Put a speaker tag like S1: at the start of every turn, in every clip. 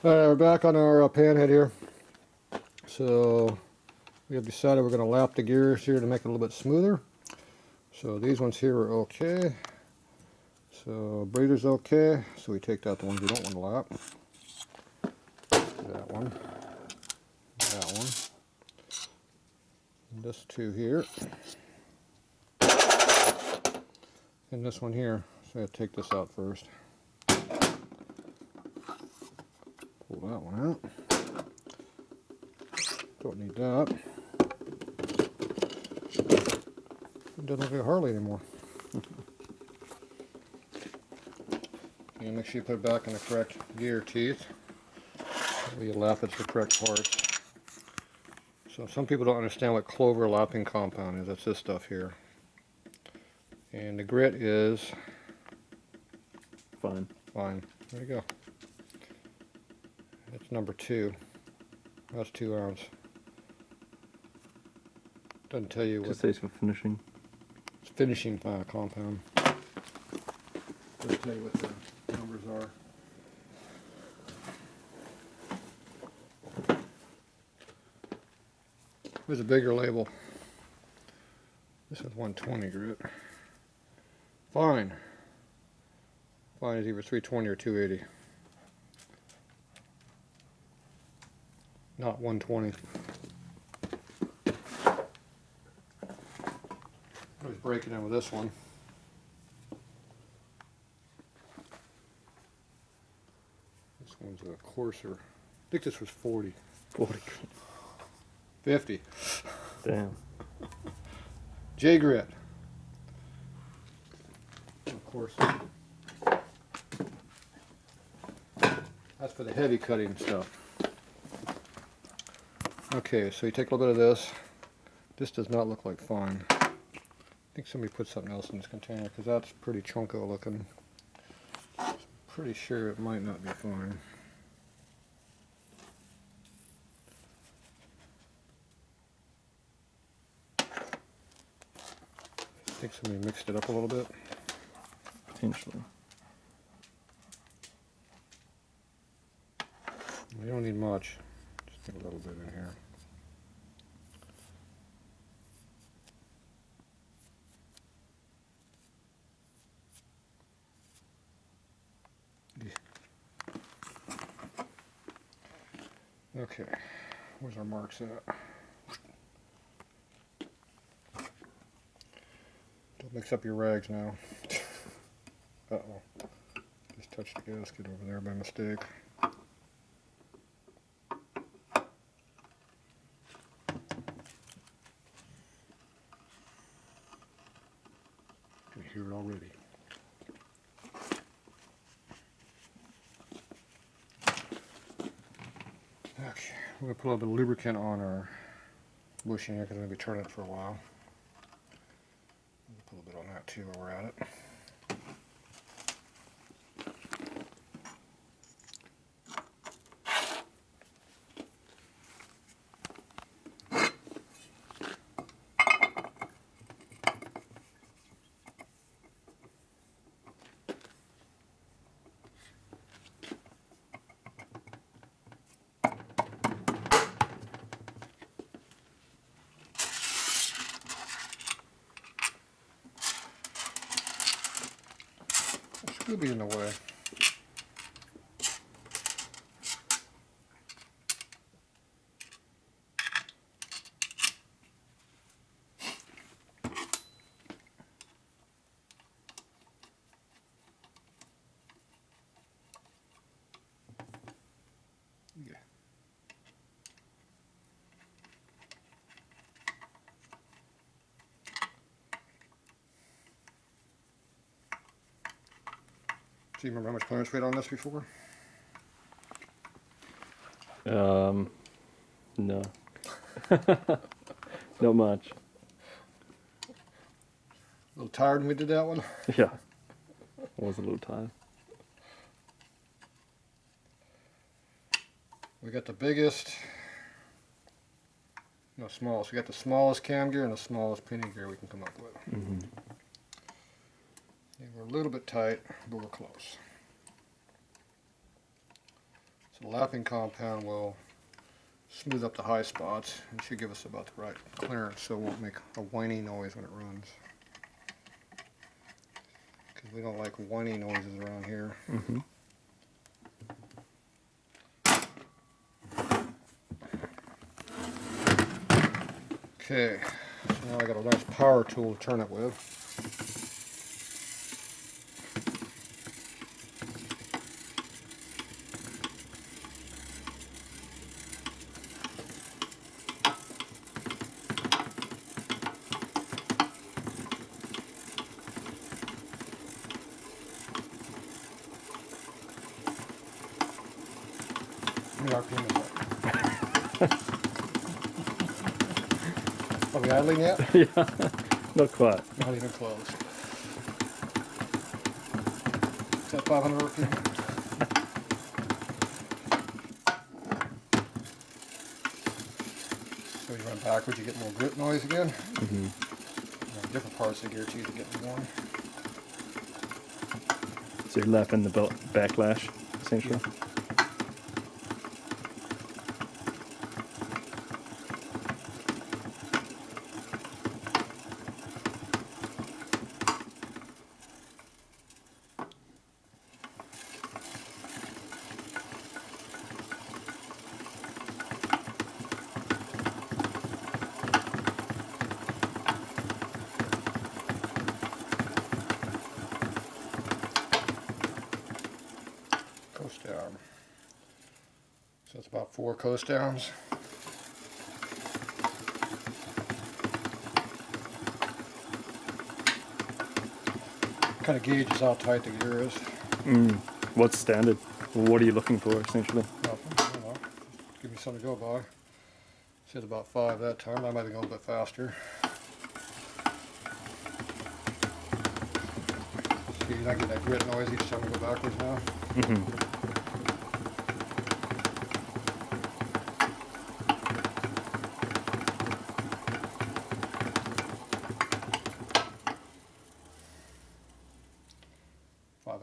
S1: Alright, we're back on our panhead here. So we have decided we're going to lap the gears here to make it a little bit smoother. So these ones here are okay. So breather's okay. So we take out the ones we don't want to lap. That one. That one. And this two here. And this one here. So I take this out first. Pull that one out. Don't need that. It doesn't look like a Harley anymore. And make sure you put it back in the correct gear teeth. You lap it to the correct parts. So some people don't understand what clover lapping compound is. That's this stuff here. And the grit is
S2: fine.
S1: Fine. There you go. That's number 2. That's 2 ounce. Doesn't tell you what.
S2: Just says for finishing.
S1: It's finishing compound. Doesn't tell you what the numbers are. There's a bigger label. This is 120 grit. Fine. Fine is either 320 or 280. Not 120. I was breaking in with this one. This one's a coarser. I think this was 40.
S2: 40.
S1: 50.
S2: Damn.
S1: J grit. Of course. That's for the heavy cutting stuff. Okay, so you take a little bit of this. This does not look like fine. I think somebody put something else in this container because that's pretty chunko looking. Pretty sure it might not be fine. I think somebody mixed it up a little bit.
S2: Potentially.
S1: You don't need much. Just need a little bit in here. Okay, where's our marks at? Don't mix up your rags now. Uh-oh. Just touched the gasket over there by mistake. I can hear it already. Okay, we're going to put a little bit of lubricant on our bushing here because I'm going to be turning it for a while. We'll put a little bit on that too while we're at it. It'll be in the way. Yeah. Do you remember how much clearance we had on this before?
S2: No. Not much.
S1: A little tired when we did that one?
S2: Yeah. I was a little tired.
S1: We got the biggest, no, smallest. We got the smallest cam gear and the smallest penny gear we can come up with.
S2: Mm-hmm.
S1: And we're a little bit tight, but we're close. So the lapping compound will smooth up the high spots and should give us about the right clearance so it won't make a whiny noise when it runs. Because we don't like whiny noises around here.
S2: Mm-hmm.
S1: Okay, so now I got a nice power tool to turn it with. How many RPM is that? Are we idling yet?
S2: Yeah, not quite.
S1: Not even close. Is that 500 RPM? So you run backwards, you get more grip noise again.
S2: Mm-hmm.
S1: Different parts of the gear teeth are getting more.
S2: So you're lapping the backlash, essentially.
S1: Yeah. Coast down. So it's about 4 coast downs. Kind of gauges how tight the gear is.
S2: What's standard? What are you looking for, essentially?
S1: Nothing, I don't know. Give me something to go by. Said about 5 that time. I might have gone a little bit faster. See, you're not getting that grit noise each time we go backwards now.
S2: Mm-hmm.
S1: 5.5.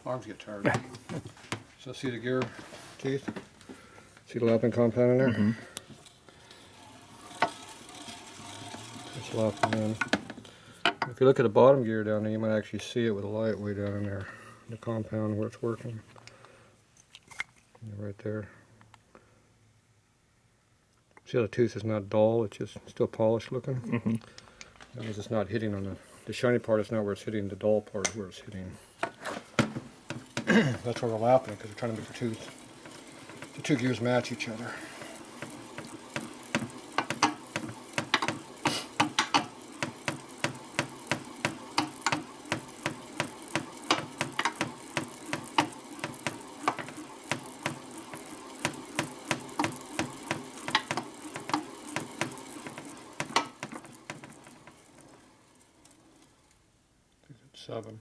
S1: Arms get tired. So see the gear teeth? See the lapping compound in there?
S2: Mm-hmm.
S1: Just lapping in. If you look at the bottom gear down there, you might actually see it with a light way down in there. The compound where it's working. Right there. See how the tooth is not dull, it's just still polished looking?
S2: Mm-hmm.
S1: That means it's not hitting on the shiny part is not where it's hitting, the dull part is where it's hitting. That's where we're lapping because we're trying to make the two gears match each other. It's 7.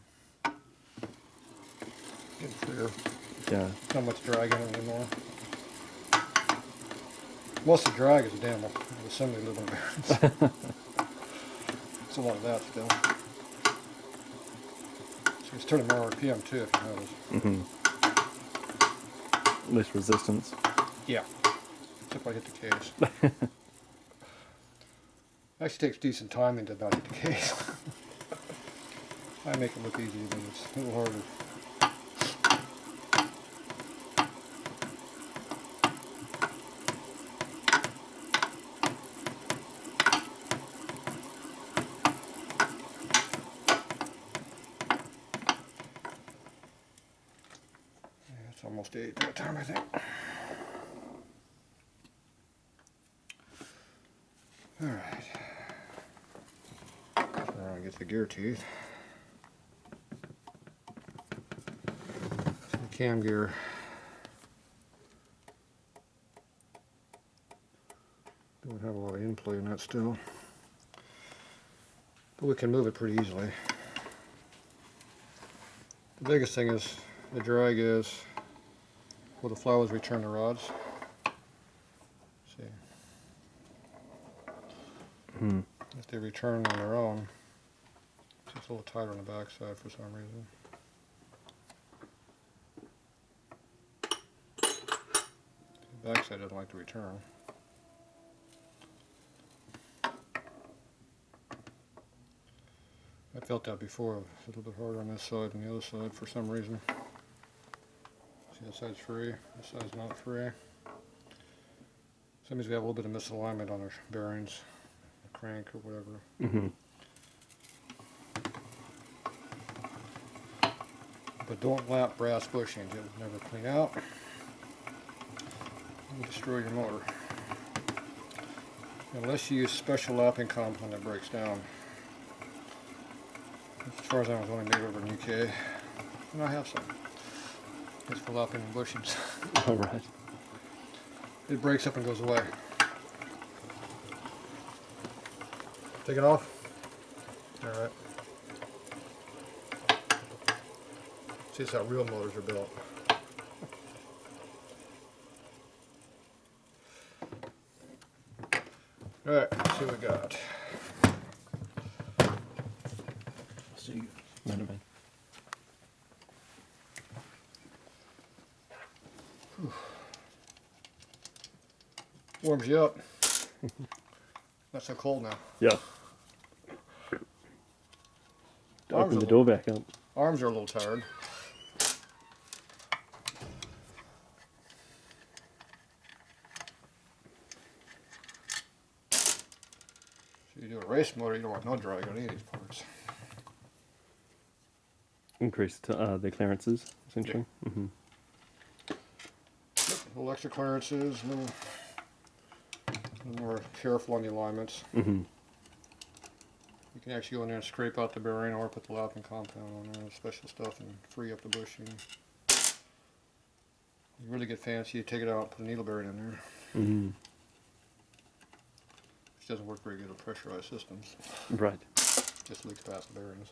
S1: Getting clear.
S2: Yeah.
S1: Not much drag in it anymore. Most of the drag is a damn assembly living bearings. It's a lot of that still. So it's turning more RPM too, if you notice.
S2: Mm-hmm. Less resistance.
S1: Yeah. Except I hit the case. Actually takes decent timing to about hit the case. I make it look easy, but it's a little harder. Yeah, it's almost 8 that time, I think. Alright. So now I get the gear teeth. So the cam gear. Don't have a lot of in play in that still. But we can move it pretty easily. The biggest thing is the drag is will the flowers return the rods. See. If they return on their own, it's just a little tighter on the backside for some reason. The backside doesn't like to return. I felt that before. It's a little bit harder on this side than the other side for some reason. See, this side's free, this side's not free. So that means we have a little bit of misalignment on our bearings, the crank or whatever. But don't lap brass bushings, it'll never clean out. You'll destroy your motor. Unless you use special lapping compound that breaks down. As far as I was only made over in the UK, and I have some. It's for lapping bushings.
S2: Alright.
S1: It breaks up and goes away. Take it off. Alright. See, it's how real motors are built. Alright, let's see what we got.
S2: See, might have been.
S1: Warms you up. Not so cold now.
S2: Yeah. Open the door back up.
S1: Arms are a little tired. So you do a race motor, you don't want no drag on any of these parts.
S2: Increase the clearances, essentially.
S1: Yep, a little extra clearances, a little more careful on the alignments. You can actually go in there and scrape out the bearing or put the lapping compound on there, special stuff, and free up the bushing. You really get fancy, you take it out and put a needle bearing in there. Which doesn't work very good on pressurized systems.
S2: Right.
S1: Just leaks past the bearings.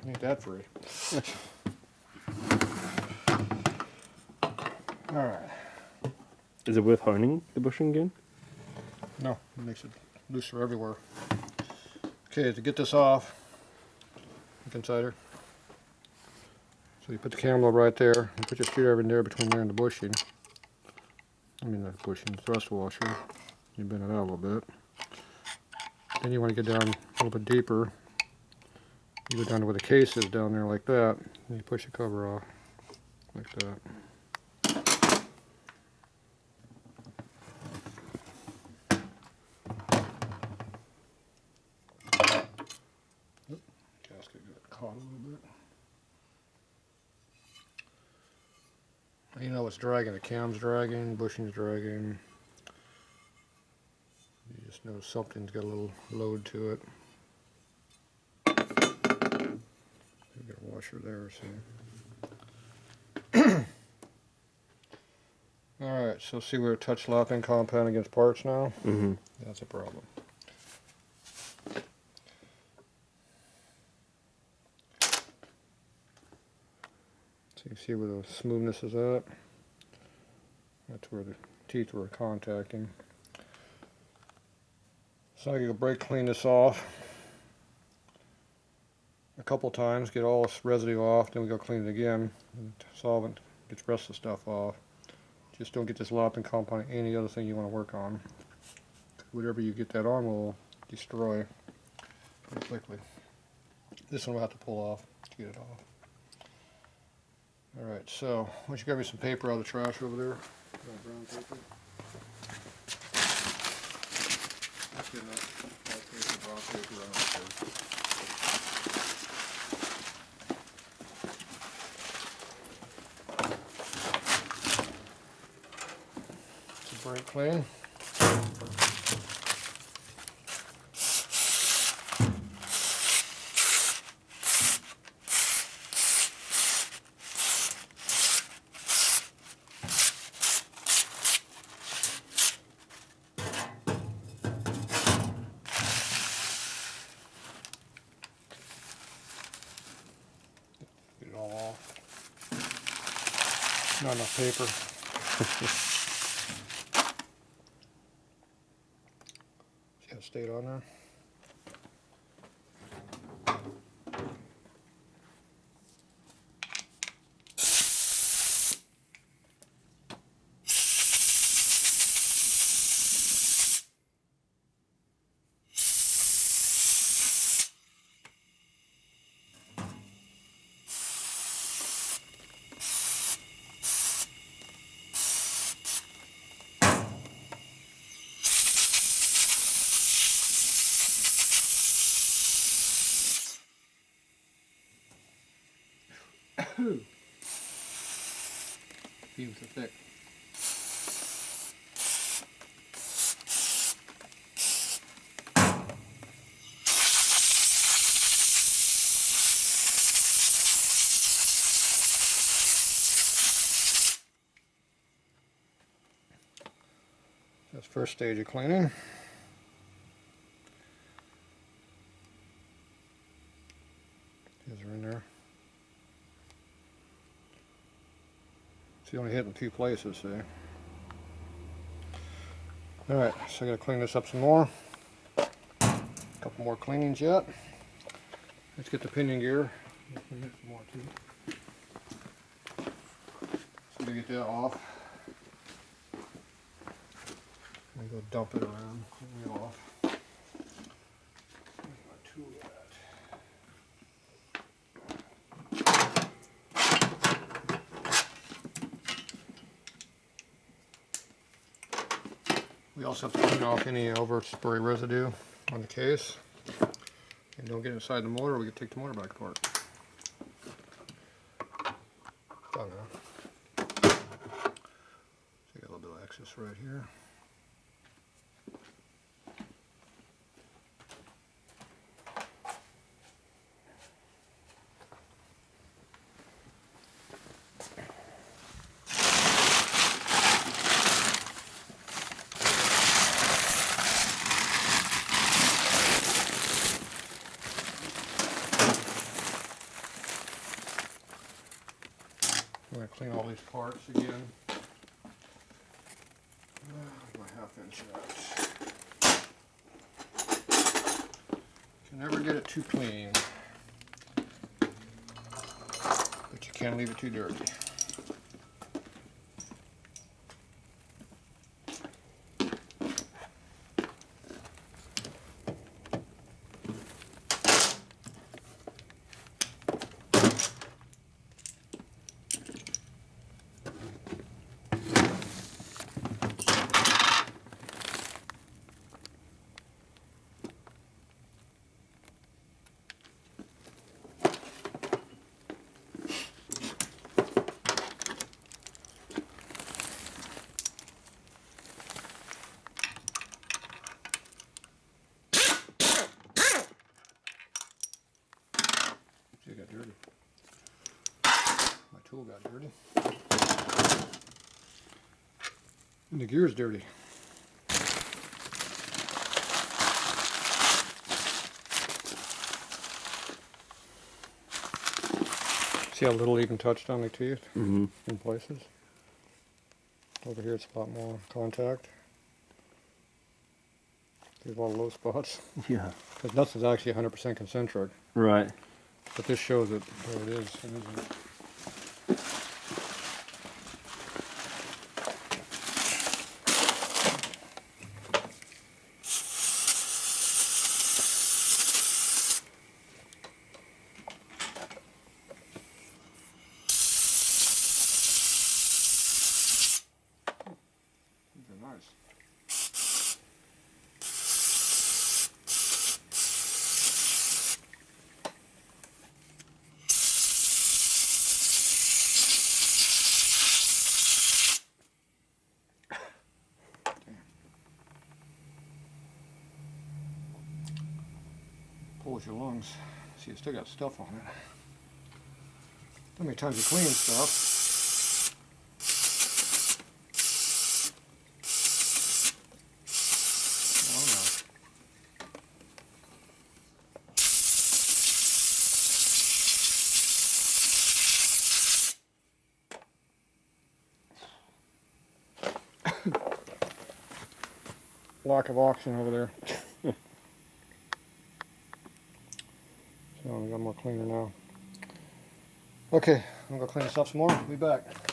S1: Ain't that free. Alright.
S2: Is it worth honing the bushing again?
S1: No, it makes it looser everywhere. Okay, to get this off, look inside her. So you put the camera right there, and put your screwdriver in there between there and the bushing. I mean the bushing, thrust washer. You bend it out a little bit. Then you want to get down a little bit deeper. You go down to where the case is down there like that, and you push the cover off like that. Gasket got caught a little bit. You know it's dragging, the cam's dragging, bushing's dragging. You just know something's got a little load to it. You got a washer there, see. Alright, so see where touch lapping compound against parts now? That's a problem. So you see where the smoothness is at? That's where the teeth were contacting. So I can go brake clean this off a couple times, get all this residue off, then we go clean it again. And solvent gets the rest of the stuff off. Just don't get this lapping compound on any other thing you want to work on. Whatever you get that on will destroy pretty quickly. This one we'll have to pull off to get it off. Alright, so why don't you grab me some paper out of the trash over there? Brown paper. Let's get that white paper, brown paper around there. It's a brake clean. Not enough paper. See how it stayed on there? Fumes are thick. That's first stage of cleaning. These are in there. So you only hit in a few places, see? Alright, so I gotta clean this up some more. A couple more cleanings yet. Let's get the pinion gear. Let's clean it some more too. So to get that off, I'm gonna go dump it around, clean it off. Where's my tool at? We also have to clean off any overspray residue on the case. And don't get inside the motor, we can take the motor back apart. Done now. So I got a little bit of excess right here. I'm going to clean all these parts again. My half-inch out. You can never get it too clean, but you can't leave it too dirty. See, it got dirty. My tool got dirty. And the gear's dirty. See how little even touched on the teeth in places? Over here it's a lot more contact. There's a lot of low spots.
S2: Yeah.
S1: Because nothing's actually 100% concentric.
S2: Right.
S1: But this shows it where it is. It isn't. These are nice. Pulls your lungs. See, you still got stuff on it. How many times you clean stuff? Oh no. lack of oxygen over there. So we got more cleaner now. Okay, I'm gonna go clean this up some more. Be back.